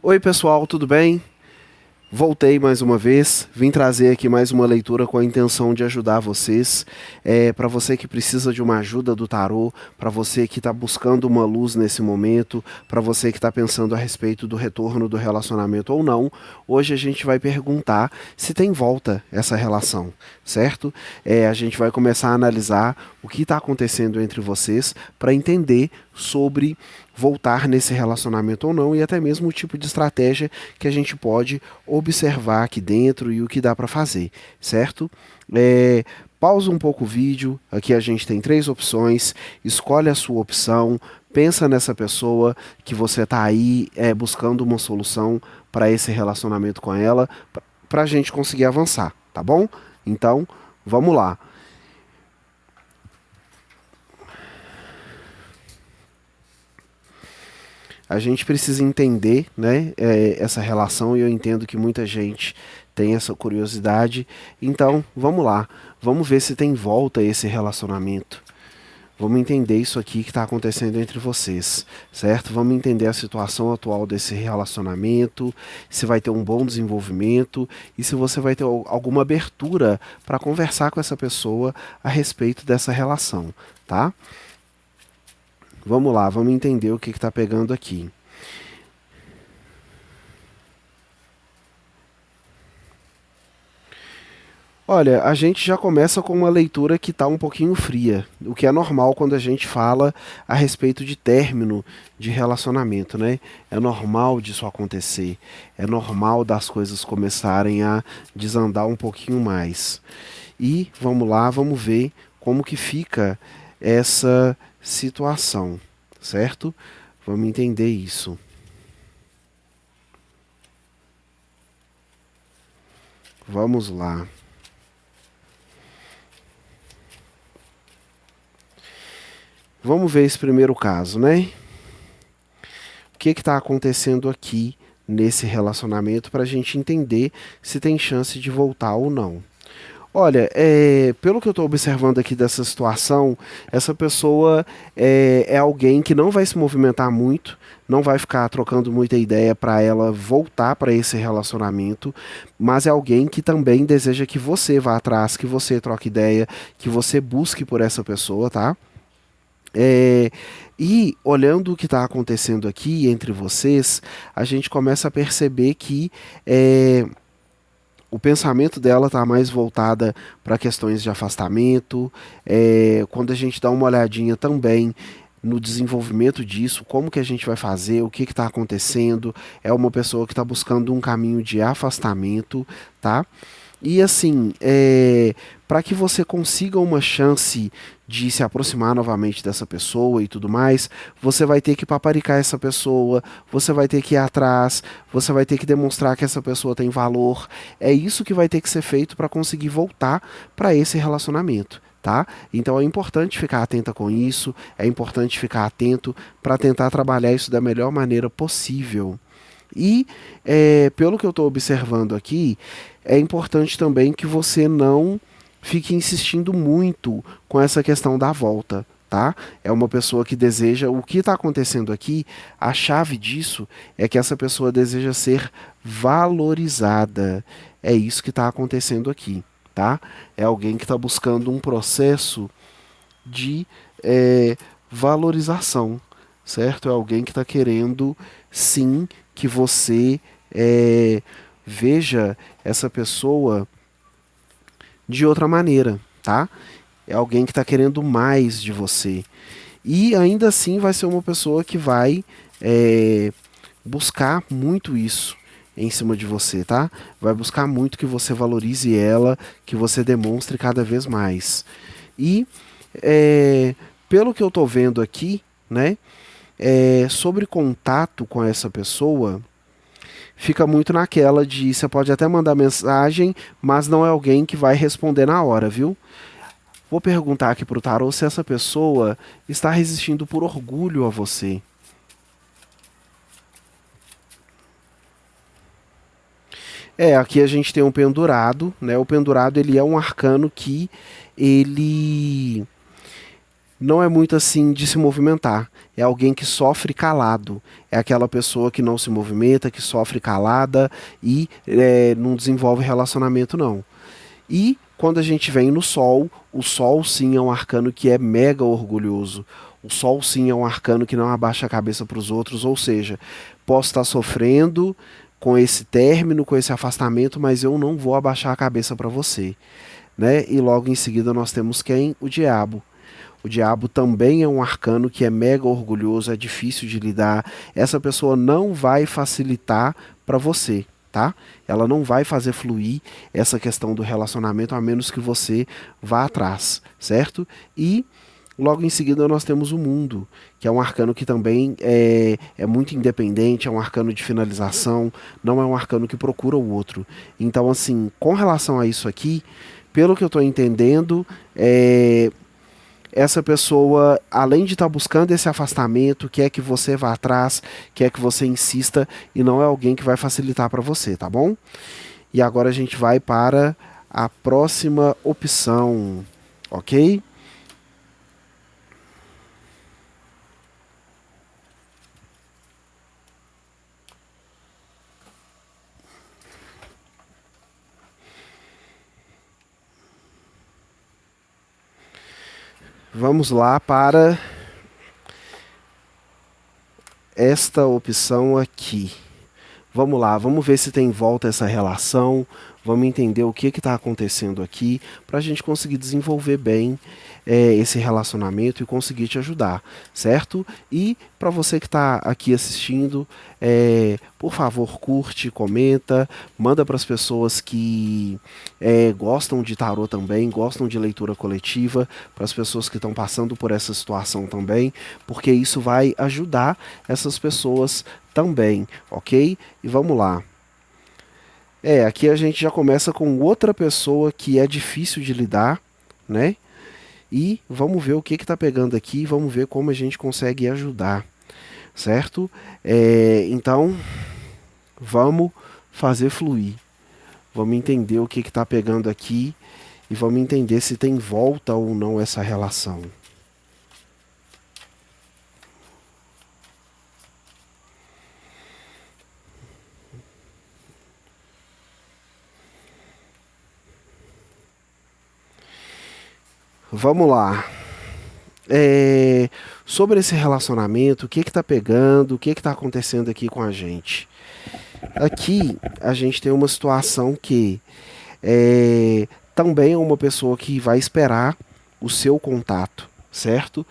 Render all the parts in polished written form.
Oi pessoal, tudo bem? Voltei mais uma vez, vim trazer aqui mais uma leitura com a intenção de ajudar vocês. Para você que precisa de uma ajuda do tarô, para você que está buscando uma luz nesse momento, para você que está pensando a respeito do retorno do relacionamento ou não, hoje a gente vai perguntar se tem volta essa relação, certo? A gente vai começar a analisar o que está acontecendo entre vocês para entender sobre voltar nesse relacionamento ou não e até mesmo o tipo de estratégia que a gente pode observar aqui dentro e o que dá para fazer, certo? É, Pausa um pouco o vídeo, aqui a gente tem três opções, escolhe a sua opção, pensa nessa pessoa que você está aí buscando uma solução para esse relacionamento com ela, para a gente conseguir avançar, tá bom? Então, vamos lá. A gente precisa entender, né, essa relação e eu entendo que muita gente tem essa curiosidade. Então, vamos lá. Vamos ver se tem volta esse relacionamento. Vamos entender isso aqui que está acontecendo entre vocês, certo? Vamos entender a situação atual desse relacionamento, se vai ter um bom desenvolvimento e se você vai ter alguma abertura para conversar com essa pessoa a respeito dessa relação, tá? Vamos lá, vamos entender o que está pegando aqui. Olha, a gente já começa com uma leitura que está um pouquinho fria, o que é normal quando a gente fala a respeito de término de relacionamento, né? É normal disso acontecer, é normal das coisas começarem a desandar um pouquinho mais. E vamos lá, vamos ver como que fica essa situação, certo? Vamos entender isso. Vamos lá. Vamos ver esse primeiro caso, né? O que está acontecendo aqui nesse relacionamento para a gente entender se tem chance de voltar ou não. Olha, pelo que eu estou observando aqui dessa situação, essa pessoa é alguém que não vai se movimentar muito, não vai ficar trocando muita ideia para ela voltar para esse relacionamento, mas é alguém que também deseja que você vá atrás, que você troque ideia, que você busque por essa pessoa, tá? É, e olhando o que está acontecendo aqui entre vocês, a gente começa a perceber que o pensamento dela está mais voltada para questões de afastamento. Quando a gente dá uma olhadinha também no desenvolvimento disso, como que a gente vai fazer, o que está acontecendo, é uma pessoa que está buscando um caminho de afastamento, tá? E assim, para que você consiga uma chance de se aproximar novamente dessa pessoa e tudo mais, você vai ter que paparicar essa pessoa, você vai ter que ir atrás, você vai ter que demonstrar que essa pessoa tem valor. É isso que vai ter que ser feito para conseguir voltar para esse relacionamento. Tá? Então é importante ficar atenta com isso, é importante ficar atento para tentar trabalhar isso da melhor maneira possível. E, pelo que eu estou observando aqui, é importante também que você não fique insistindo muito com essa questão da volta, tá? É uma pessoa que deseja. O que está acontecendo aqui, a chave disso é que essa pessoa deseja ser valorizada. É isso que está acontecendo aqui, tá? É alguém que está buscando um processo de valorização, certo? É alguém que está querendo, sim, que você veja essa pessoa de outra maneira, tá? É alguém que está querendo mais de você. E ainda assim vai ser uma pessoa que vai é, buscar muito isso em cima de você, tá? Vai buscar muito que você valorize ela, que você demonstre cada vez mais. E é, pelo que eu tô vendo aqui, né? Sobre contato com essa pessoa, fica muito naquela de você pode até mandar mensagem, mas não é alguém que vai responder na hora, viu? Vou perguntar aqui pro tarô se essa pessoa está resistindo por orgulho a você. Aqui a gente tem um pendurado, né? O pendurado ele é um arcano que ele não é muito assim de se movimentar. É alguém que sofre calado. É aquela pessoa que não se movimenta, que sofre calada e não desenvolve relacionamento, não. E quando a gente vem no Sol, o Sol sim é um arcano que é mega orgulhoso. O Sol sim é um arcano que não abaixa a cabeça para os outros, ou seja, posso estar sofrendo com esse término, com esse afastamento, mas eu não vou abaixar a cabeça para você, né? E logo em seguida nós temos quem? O Diabo. O diabo também é um arcano que é mega orgulhoso, é difícil de lidar. Essa pessoa não vai facilitar para você, tá? Ela não vai fazer fluir essa questão do relacionamento a menos que você vá atrás, certo? E logo em seguida nós temos o mundo, que é um arcano que também é muito independente, é um arcano de finalização, não é um arcano que procura o outro. Então, assim, com relação a isso aqui, pelo que eu estou entendendo, essa pessoa, além de estar buscando esse afastamento, quer que você vá atrás, quer que você insista e não é alguém que vai facilitar para você, tá bom? E agora a gente vai para a próxima opção, ok? Vamos lá para esta opção aqui. Vamos lá, vamos ver se tem volta essa relação, vamos entender o que está acontecendo aqui, para a gente conseguir desenvolver bem esse relacionamento e conseguir te ajudar, certo? E para você que está aqui assistindo, por favor, curte, comenta, manda para as pessoas que gostam de tarô também, gostam de leitura coletiva, para as pessoas que estão passando por essa situação também, porque isso vai ajudar essas pessoas também, ok? E vamos lá. Aqui a gente já começa com outra pessoa que é difícil de lidar, né? E vamos ver o que está pegando aqui, vamos ver como a gente consegue ajudar, certo? Então, vamos fazer fluir. Vamos entender o que está pegando aqui e vamos entender se tem volta ou não essa relação. Vamos lá. Sobre esse relacionamento, o que está pegando, o que está acontecendo aqui com a gente? Aqui a gente tem uma situação que também é uma pessoa que vai esperar o seu contato, certo?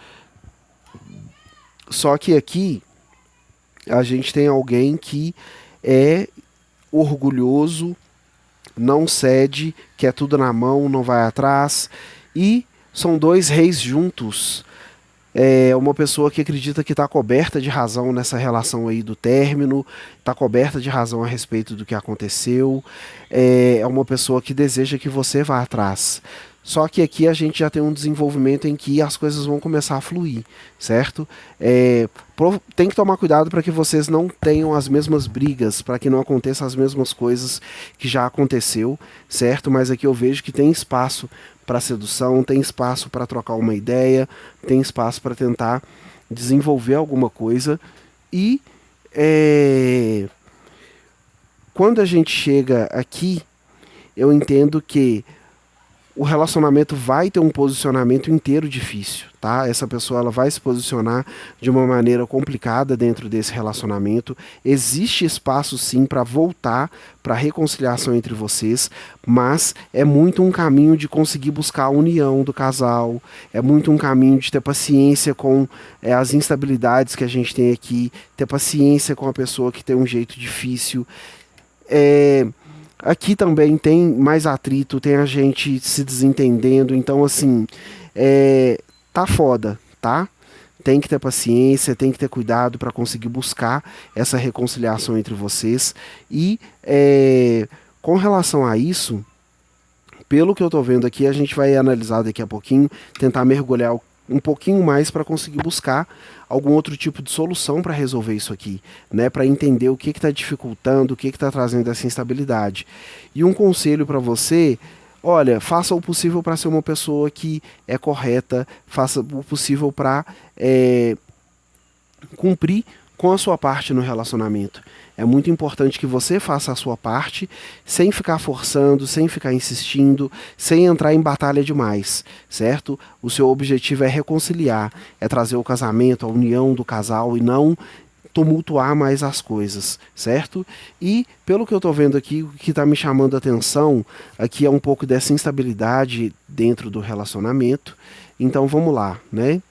Só que aqui a gente tem alguém que é orgulhoso, não cede, quer tudo na mão, não vai atrás, e são dois reis juntos. É uma pessoa que acredita que está coberta de razão nessa relação aí do término, está coberta de razão a respeito do que aconteceu, é uma pessoa que deseja que você vá atrás. Só que aqui a gente já tem um desenvolvimento em que as coisas vão começar a fluir, certo? Tem que tomar cuidado para que vocês não tenham as mesmas brigas, para que não aconteçam as mesmas coisas que já aconteceu, certo? Mas aqui eu vejo que tem espaço para sedução, tem espaço para trocar uma ideia, tem espaço para tentar desenvolver alguma coisa e quando a gente chega aqui, eu entendo que o relacionamento vai ter um posicionamento inteiro difícil, tá? Essa pessoa ela vai se posicionar de uma maneira complicada dentro desse relacionamento. Existe espaço sim para voltar para a reconciliação entre vocês, mas é muito um caminho de conseguir buscar a união do casal, é muito um caminho de ter paciência com as instabilidades que a gente tem aqui, ter paciência com a pessoa que tem um jeito difícil. Aqui também tem mais atrito, tem a gente se desentendendo, então assim, tá foda, tá? Tem que ter paciência, tem que ter cuidado para conseguir buscar essa reconciliação entre vocês. E com relação a isso, pelo que eu tô vendo aqui, a gente vai analisar daqui a pouquinho, tentar mergulhar um pouquinho mais para conseguir buscar algum outro tipo de solução para resolver isso aqui, né? Para entender o que está dificultando, o que está trazendo essa instabilidade. E um conselho para você, olha, faça o possível para ser uma pessoa que é correta, faça o possível para cumprir com a sua parte no relacionamento. É muito importante que você faça a sua parte sem ficar forçando, sem ficar insistindo, sem entrar em batalha demais, certo? O seu objetivo é reconciliar, é trazer o casamento, a união do casal e não tumultuar mais as coisas, certo? E pelo que eu estou vendo aqui, o que está me chamando a atenção aqui é um pouco dessa instabilidade dentro do relacionamento. Então vamos lá, né?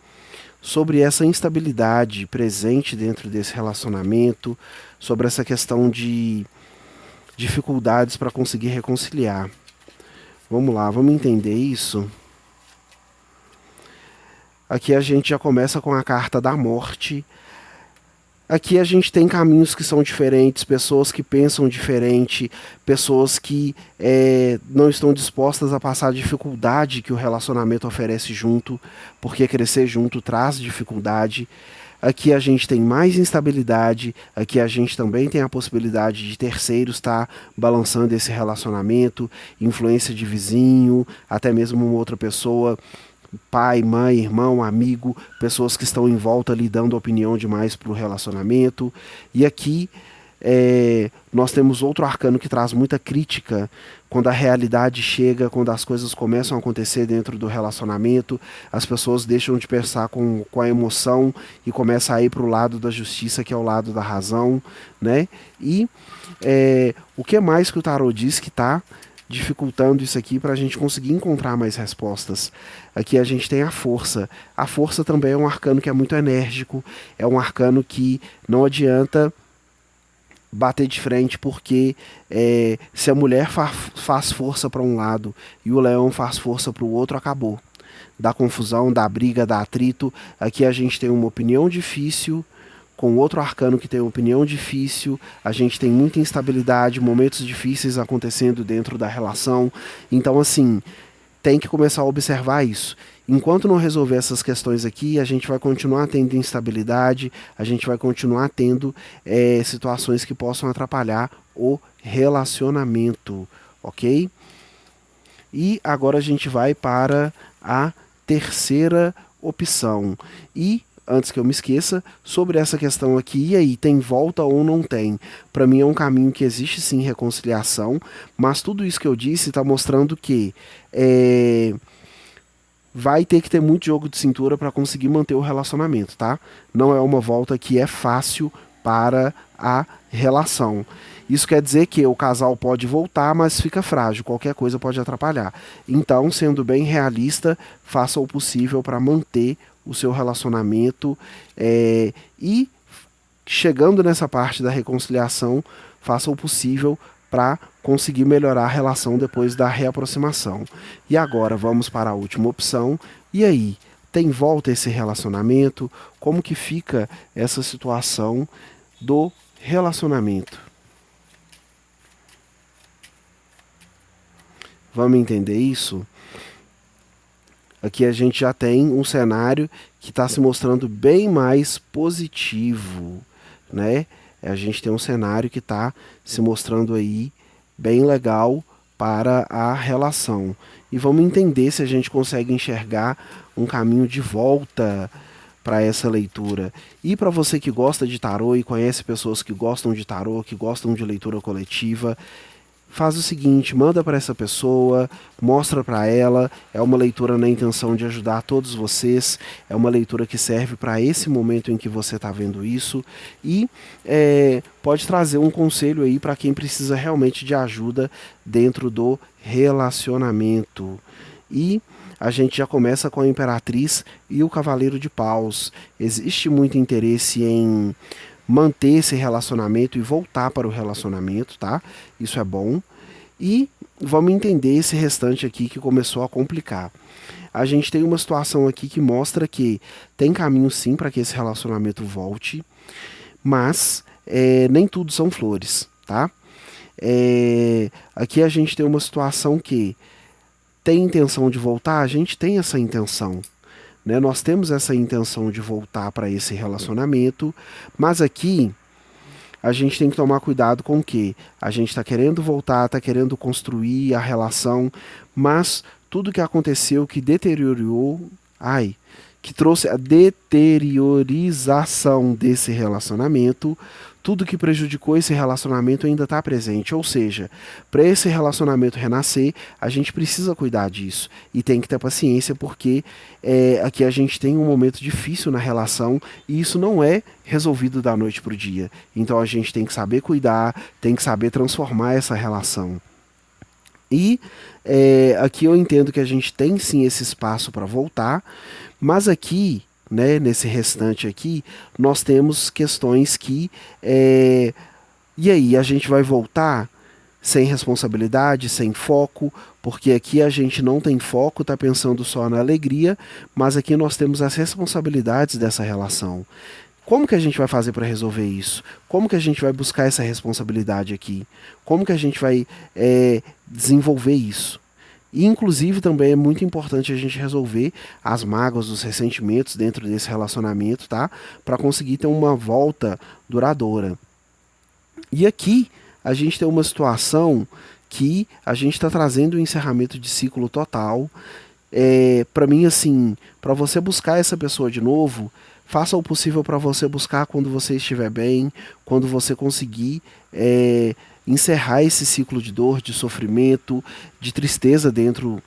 Sobre essa instabilidade presente dentro desse relacionamento, sobre essa questão de dificuldades para conseguir reconciliar. Vamos lá, vamos entender isso. Aqui a gente já começa com a carta da morte. Aqui a gente tem caminhos que são diferentes, pessoas que pensam diferente, pessoas que não estão dispostas a passar a dificuldade que o relacionamento oferece junto, porque crescer junto traz dificuldade. Aqui a gente tem mais instabilidade, aqui a gente também tem a possibilidade de terceiros estar balançando esse relacionamento, influência de vizinho, até mesmo uma outra pessoa, pai, mãe, irmão, amigo, pessoas que estão em volta ali dando opinião demais para o relacionamento. E aqui nós temos outro arcano que traz muita crítica quando a realidade chega, quando as coisas começam a acontecer dentro do relacionamento, as pessoas deixam de pensar com a emoção e começam a ir para o lado da justiça, que é o lado da razão, né? E o que mais que o tarot diz que está dificultando isso aqui para a gente conseguir encontrar mais respostas? Aqui a gente tem a força. A força também é um arcano que é muito enérgico, é um arcano que não adianta bater de frente, porque se a mulher faz força para um lado e o leão faz força para o outro, acabou. Dá confusão, dá briga, dá atrito. Aqui a gente tem uma opinião difícil, com outro arcano que tem uma opinião difícil, a gente tem muita instabilidade, momentos difíceis acontecendo dentro da relação. Então, assim, tem que começar a observar isso. Enquanto não resolver essas questões aqui, a gente vai continuar tendo instabilidade, a gente vai continuar tendo situações que possam atrapalhar o relacionamento, ok? E agora a gente vai para a terceira opção. E antes que eu me esqueça, sobre essa questão aqui, e aí, tem volta ou não tem? Para mim é um caminho que existe sim reconciliação, mas tudo isso que eu disse está mostrando que vai ter que ter muito jogo de cintura para conseguir manter o relacionamento, tá? Não é uma volta que é fácil para a relação. Isso quer dizer que o casal pode voltar, mas fica frágil, qualquer coisa pode atrapalhar. Então, sendo bem realista, faça o possível para manter o seu relacionamento e chegando nessa parte da reconciliação, faça o possível para conseguir melhorar a relação depois da reaproximação. E agora vamos para a última opção. E aí, tem volta esse relacionamento? Como que fica essa situação do relacionamento? Vamos entender isso? Aqui a gente já tem um cenário que está se mostrando bem mais positivo, né? A gente tem um cenário que está se mostrando aí bem legal para a relação. E vamos entender se a gente consegue enxergar um caminho de volta para essa leitura. E para você que gosta de tarô e conhece pessoas que gostam de tarô, que gostam de leitura coletiva, faz o seguinte, manda para essa pessoa, mostra para ela, é uma leitura na intenção de ajudar todos vocês, é uma leitura que serve para esse momento em que você está vendo isso e pode trazer um conselho aí para quem precisa realmente de ajuda dentro do relacionamento. E a gente já começa com a Imperatriz e o Cavaleiro de Paus. Existe muito interesse em manter esse relacionamento e voltar para o relacionamento, tá? Isso é bom. E vamos entender esse restante aqui que começou a complicar. A gente tem uma situação aqui que mostra que tem caminho sim para que esse relacionamento volte, mas nem tudo são flores, tá? Aqui a gente tem uma situação que tem intenção de voltar, a gente tem essa intenção, né? Nós temos essa intenção de voltar para esse relacionamento, mas aqui a gente tem que tomar cuidado com o quê? A gente está querendo voltar, está querendo construir a relação, mas tudo que aconteceu que deteriorou, que trouxe a deteriorização desse relacionamento, tudo que prejudicou esse relacionamento ainda está presente. Ou seja, para esse relacionamento renascer, a gente precisa cuidar disso. E tem que ter paciência, porque aqui a gente tem um momento difícil na relação e isso não é resolvido da noite para o dia. Então a gente tem que saber cuidar, tem que saber transformar essa relação. E aqui eu entendo que a gente tem sim esse espaço para voltar, mas aqui, né, nesse restante aqui, nós temos questões que. E aí, a gente vai voltar sem responsabilidade, sem foco, porque aqui a gente não tem foco, está pensando só na alegria, mas aqui nós temos as responsabilidades dessa relação. Como que a gente vai fazer para resolver isso? Como que a gente vai buscar essa responsabilidade aqui? Como que a gente vai desenvolver isso? E, inclusive, também é muito importante a gente resolver as mágoas, os ressentimentos dentro desse relacionamento, tá? Para conseguir ter uma volta duradoura. E aqui a gente tem uma situação que a gente está trazendo o encerramento de ciclo total. Para mim, assim, para você buscar essa pessoa de novo, faça o possível para você buscar quando você estiver bem, quando você conseguir encerrar esse ciclo de dor, de sofrimento, de tristeza dentro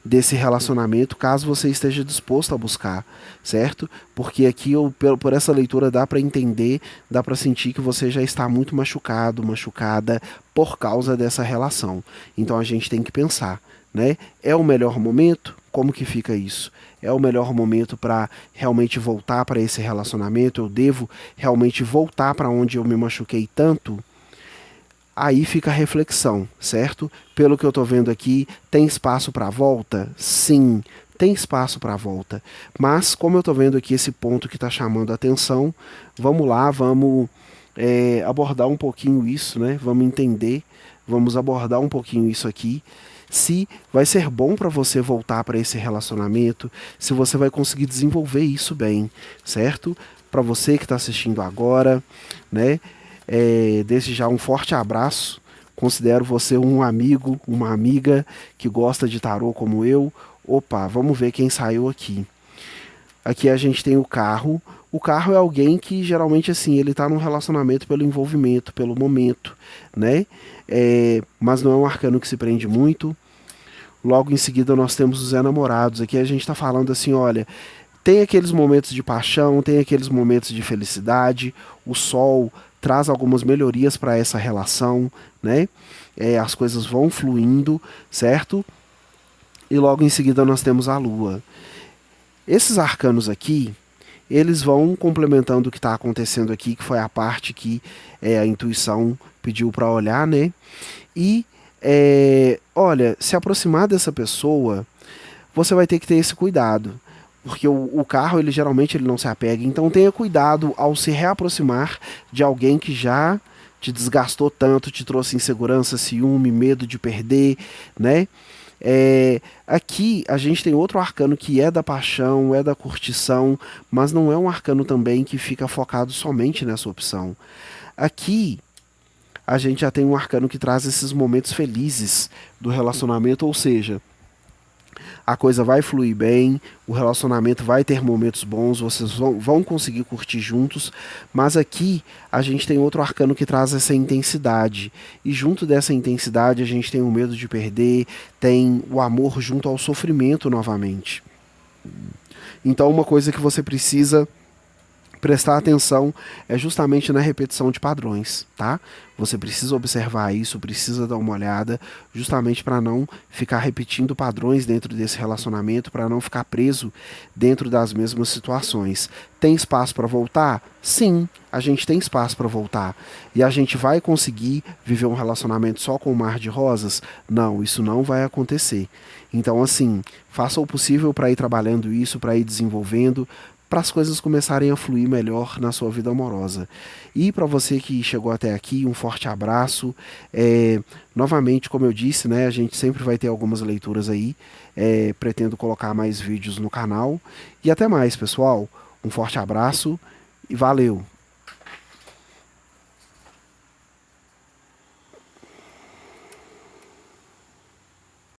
desse relacionamento, caso você esteja disposto a buscar, certo? Porque aqui, por essa leitura, dá para entender, dá para sentir que você já está muito machucado, machucada por causa dessa relação. Então a gente tem que pensar, né? É o melhor momento? Como que fica isso? É o melhor momento para realmente voltar para esse relacionamento? Eu devo realmente voltar para onde eu me machuquei tanto? Aí fica a reflexão, certo? Pelo que eu estou vendo aqui, tem espaço para volta? Sim, tem espaço para volta. Mas, como eu estou vendo aqui esse ponto que está chamando a atenção, vamos lá, vamos abordar um pouquinho isso, né? Vamos entender, vamos abordar um pouquinho isso aqui. Se vai ser bom para você voltar para esse relacionamento, se você vai conseguir desenvolver isso bem, certo? Para você que está assistindo agora, né? Desde já um forte abraço. Considero você um amigo, uma amiga que gosta de tarô como eu. Opa, vamos ver quem saiu aqui. Aqui a gente tem o carro. O carro é alguém que geralmente assim, ele está num relacionamento pelo envolvimento, pelo momento, né? Mas não é um arcano que se prende muito. Logo em seguida nós temos os enamorados. Aqui a gente está falando assim, olha, tem aqueles momentos de paixão, tem aqueles momentos de felicidade. O sol traz algumas melhorias para essa relação, né? As coisas vão fluindo, certo? E logo em seguida nós temos a lua. Esses arcanos aqui, eles vão complementando o que está acontecendo aqui, que foi a parte que a intuição pediu para olhar, né? E, olha, se aproximar dessa pessoa, você vai ter que ter esse cuidado. Porque o carro, ele geralmente ele não se apega. Então tenha cuidado ao se reaproximar de alguém que já te desgastou tanto, te trouxe insegurança, ciúme, medo de perder, né? Aqui a gente tem outro arcano que é da paixão, é da curtição, mas não é um arcano também que fica focado somente nessa opção. Aqui a gente já tem um arcano que traz esses momentos felizes do relacionamento, ou seja, a coisa vai fluir bem, o relacionamento vai ter momentos bons, vocês vão conseguir curtir juntos, mas aqui a gente tem outro arcano que traz essa intensidade, e junto dessa intensidade a gente tem o medo de perder, tem o amor junto ao sofrimento novamente. Então uma coisa que você precisa prestar atenção é justamente na repetição de padrões, tá? Você precisa observar isso, precisa dar uma olhada, justamente para não ficar repetindo padrões dentro desse relacionamento, para não ficar preso dentro das mesmas situações. Tem espaço para voltar? Sim, a gente tem espaço para voltar. E a gente vai conseguir viver um relacionamento só com um mar de rosas? Não, isso não vai acontecer. Então, assim, faça o possível para ir trabalhando isso, para ir desenvolvendo, para as coisas começarem a fluir melhor na sua vida amorosa. E para você que chegou até aqui, um forte abraço. Novamente, como eu disse, né, a gente sempre vai ter algumas leituras aí. Pretendo colocar mais vídeos no canal. E até mais, pessoal. Um forte abraço e valeu!